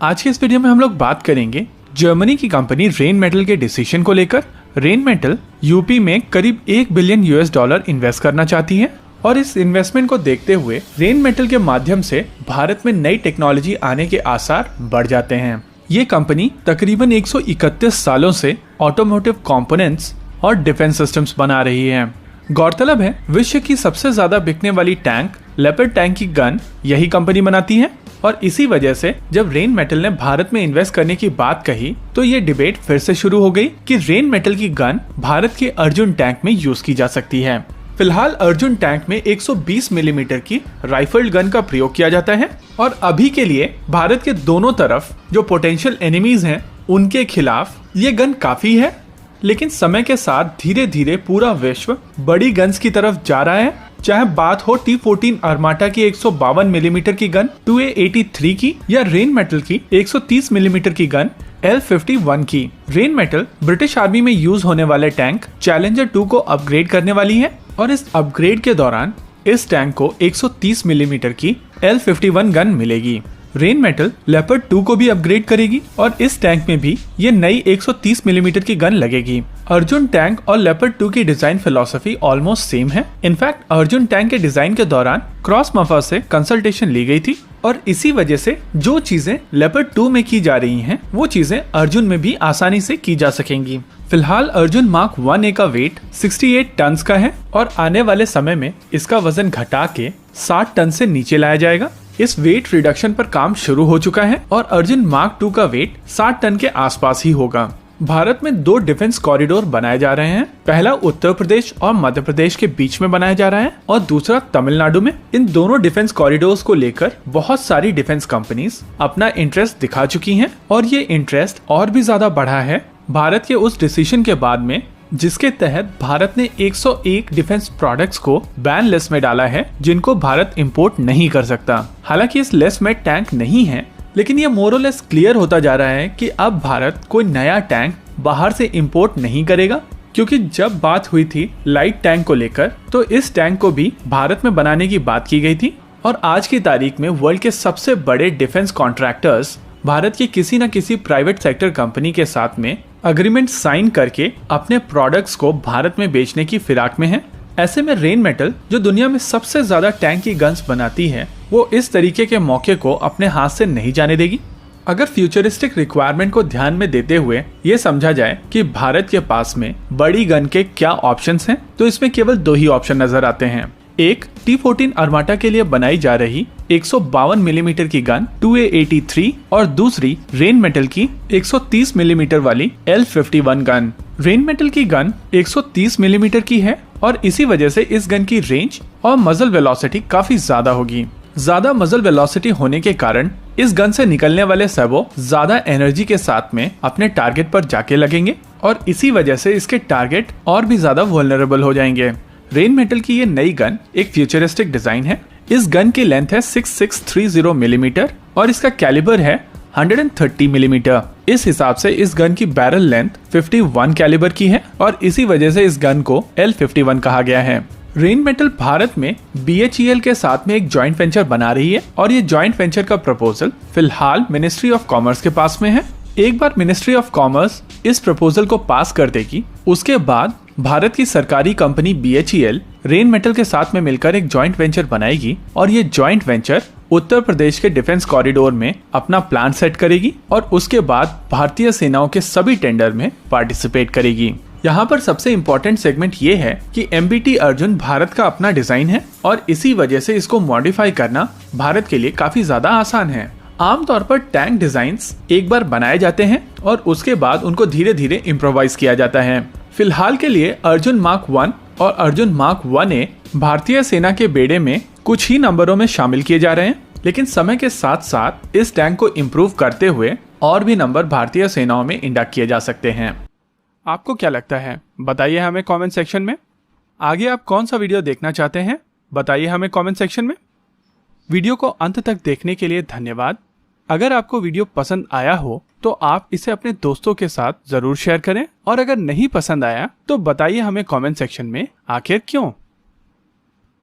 आज के इस वीडियो में हम लोग बात करेंगे जर्मनी की कंपनी रेनमेटल के डिसीजन को लेकर। रेनमेटल यूपी में करीब $1 बिलियन इन्वेस्ट करना चाहती है और इस इन्वेस्टमेंट को देखते हुए रेनमेटल के माध्यम से भारत में नई टेक्नोलॉजी आने के आसार बढ़ जाते हैं। ये कंपनी तकरीबन 131 सालों से ऑटोमोटिव कंपोनेंट्स और डिफेंस सिस्टम्स बना रही है। गौरतलब है विश्व की सबसे ज्यादा बिकने वाली टैंक लेपर्ड टैंक की गन यही कंपनी बनाती है और इसी वजह से जब रेनमेटल ने भारत में इन्वेस्ट करने की बात कही तो ये डिबेट फिर से शुरू हो गई कि रेनमेटल की गन भारत के अर्जुन टैंक में यूज की जा सकती है। फिलहाल अर्जुन टैंक में 120 मिलीमीटर की राइफल्ड गन का प्रयोग किया जाता है और अभी के लिए भारत के दोनों तरफ जो पोटेंशियल एनिमीज हैं उनके खिलाफ ये गन काफी है। लेकिन समय के साथ धीरे धीरे पूरा विश्व बड़ी गन्स की तरफ जा रहा है, चाहे बात हो T-14 आर्माटा की 152 मिलीमीटर की गन 2A83 की या रेनमेटल की 130 मिलीमीटर की गन L51 की। रेनमेटल ब्रिटिश आर्मी में यूज होने वाले टैंक चैलेंजर 2 को अपग्रेड करने वाली है और इस अपग्रेड के दौरान इस टैंक को 130 मिलीमीटर की L51 गन मिलेगी। रेनमेटल लेपर्ड 2 को भी अपग्रेड करेगी और इस टैंक में भी ये नई 130 मिलीमीटर की गन लगेगी। अर्जुन टैंक और लेपर्ड 2 की डिजाइन फिलॉसफी ऑलमोस्ट सेम है। इनफैक्ट अर्जुन टैंक के डिजाइन के दौरान क्रॉस मफा से कंसल्टेशन ली गई थी और इसी वजह से जो चीजें लेपर्ड 2 में की जा रही हैं वो चीजें अर्जुन में भी आसानी से की जा सकेंगी। फिलहाल अर्जुन मार्क 1A का वेट 68 टन का है और आने वाले समय में इसका वजन घटा के 60 टन से नीचे लाया जाएगा। इस वेट रिडक्शन पर काम शुरू हो चुका है और अर्जुन मार्क 2 का वेट 60 टन के आसपास ही होगा। भारत में 2 डिफेंस कॉरिडोर बनाए जा रहे हैं। पहला उत्तर प्रदेश और मध्य प्रदेश के बीच में बनाया जा रहा है और दूसरा तमिलनाडु में। इन दोनों डिफेंस कॉरिडोर्स को लेकर बहुत सारी डिफेंस कंपनीज अपना इंटरेस्ट दिखा चुकी हैं और ये इंटरेस्ट और भी ज्यादा बढ़ा है भारत के उस डिसीजन के बाद में जिसके तहत भारत ने 101 डिफेंस प्रोडक्ट्स को बैन लिस्ट में डाला है जिनको भारत इंपोर्ट नहीं कर सकता। हालांकि इस लिस्ट में टैंक नहीं है, लेकिन ये मोरलेस क्लियर होता जा रहा है कि अब भारत कोई नया टैंक बाहर से इंपोर्ट नहीं करेगा, क्योंकि जब बात हुई थी लाइट टैंक को लेकर तो इस टैंक को भी भारत में बनाने की बात की गई थी और आज की तारीख में वर्ल्ड के सबसे बड़े डिफेंस कॉन्ट्रैक्टर्स भारत की किसी न किसी प्राइवेट सेक्टर कंपनी के साथ में अग्रीमेंट साइन करके अपने प्रोडक्ट्स को भारत में बेचने की फिराक में है। ऐसे में रेनमेटल जो दुनिया में सबसे ज्यादा टैंक की गन्स बनाती है वो इस तरीके के मौके को अपने हाथ से नहीं जाने देगी। अगर फ्यूचरिस्टिक रिक्वायरमेंट को ध्यान में देते हुए ये समझा जाए कि भारत के पास में बड़ी गन के क्या ऑप्शंस हैं, तो इसमें केवल 2 ही ऑप्शन नजर आते हैं। एक T-14 आर्माटा के लिए बनाई जा रही 152 मिलीमीटर की गन 2A83 और दूसरी रेनमेटल की 130 मिलीमीटर वाली L51 गन। रेनमेटल की गन 130 मिलीमीटर की है और इसी वजह से इस गन की रेंज और मजल वेलोसिटी काफी ज्यादा होगी। ज्यादा मजल वेलोसिटी होने के कारण इस गन से निकलने वाले सबो ज्यादा एनर्जी के साथ में अपने टारगेट पर जाके लगेंगे और इसी वजह से इसके टारगेट और भी ज्यादा वल्नरेबल हो जाएंगे। रेनमेटल की ये नई गन एक फ्यूचरिस्टिक डिजाइन है। इस गन की लेंथ है 6630 मिलीमीटर और इसका कैलिबर है 130 मिलीमीटर। इस हिसाब से इस गन की बैरल लेंथ 51 कैलिबर की है और इसी वजह से इस गन को L51 कहा गया है। रेनमेटल भारत में BHEL के साथ में एक जॉइंट वेंचर बना रही है और ये जॉइंट वेंचर का प्रपोजल फिलहाल मिनिस्ट्री ऑफ कॉमर्स के पास में है। एक बार मिनिस्ट्री ऑफ कॉमर्स इस प्रपोजल को पास कर देगी उसके बाद भारत की सरकारी कंपनी BHEL रेनमेटल के साथ में मिलकर एक जॉइंट वेंचर बनाएगी और ये जॉइंट वेंचर उत्तर प्रदेश के डिफेंस कॉरिडोर में अपना प्लान सेट करेगी और उसके बाद भारतीय सेनाओं के सभी टेंडर में पार्टिसिपेट करेगी। यहाँ पर सबसे इम्पोर्टेंट सेगमेंट ये है कि MBT अर्जुन भारत का अपना डिजाइन है और इसी वजह से इसको मॉडिफाई करना भारत के लिए काफी ज्यादा आसान है। आमतौर पर टैंक डिजाइन्स एक बार बनाए जाते हैं और उसके बाद उनको धीरे धीरे इम्प्रोवाइज किया जाता है। फिलहाल के लिए अर्जुन मार्क 1 और अर्जुन मार्क 1A भारतीय सेना के बेड़े में कुछ ही नंबरों में शामिल किए जा रहे हैं, लेकिन समय के साथ साथ इस टैंक को इम्प्रूव करते हुए और भी नंबर भारतीय सेनाओं में इंडक्ट किए जा सकते हैं। आपको क्या लगता है बताइए हमें कमेंट सेक्शन में। आगे आप कौन सा वीडियो देखना चाहते हैं बताइए हमें कमेंट सेक्शन में। वीडियो को अंत तक देखने के लिए धन्यवाद। अगर आपको वीडियो पसंद आया हो तो आप इसे अपने दोस्तों के साथ जरूर शेयर करें और अगर नहीं पसंद आया तो बताइए हमें कमेंट सेक्शन में आखिर क्यों।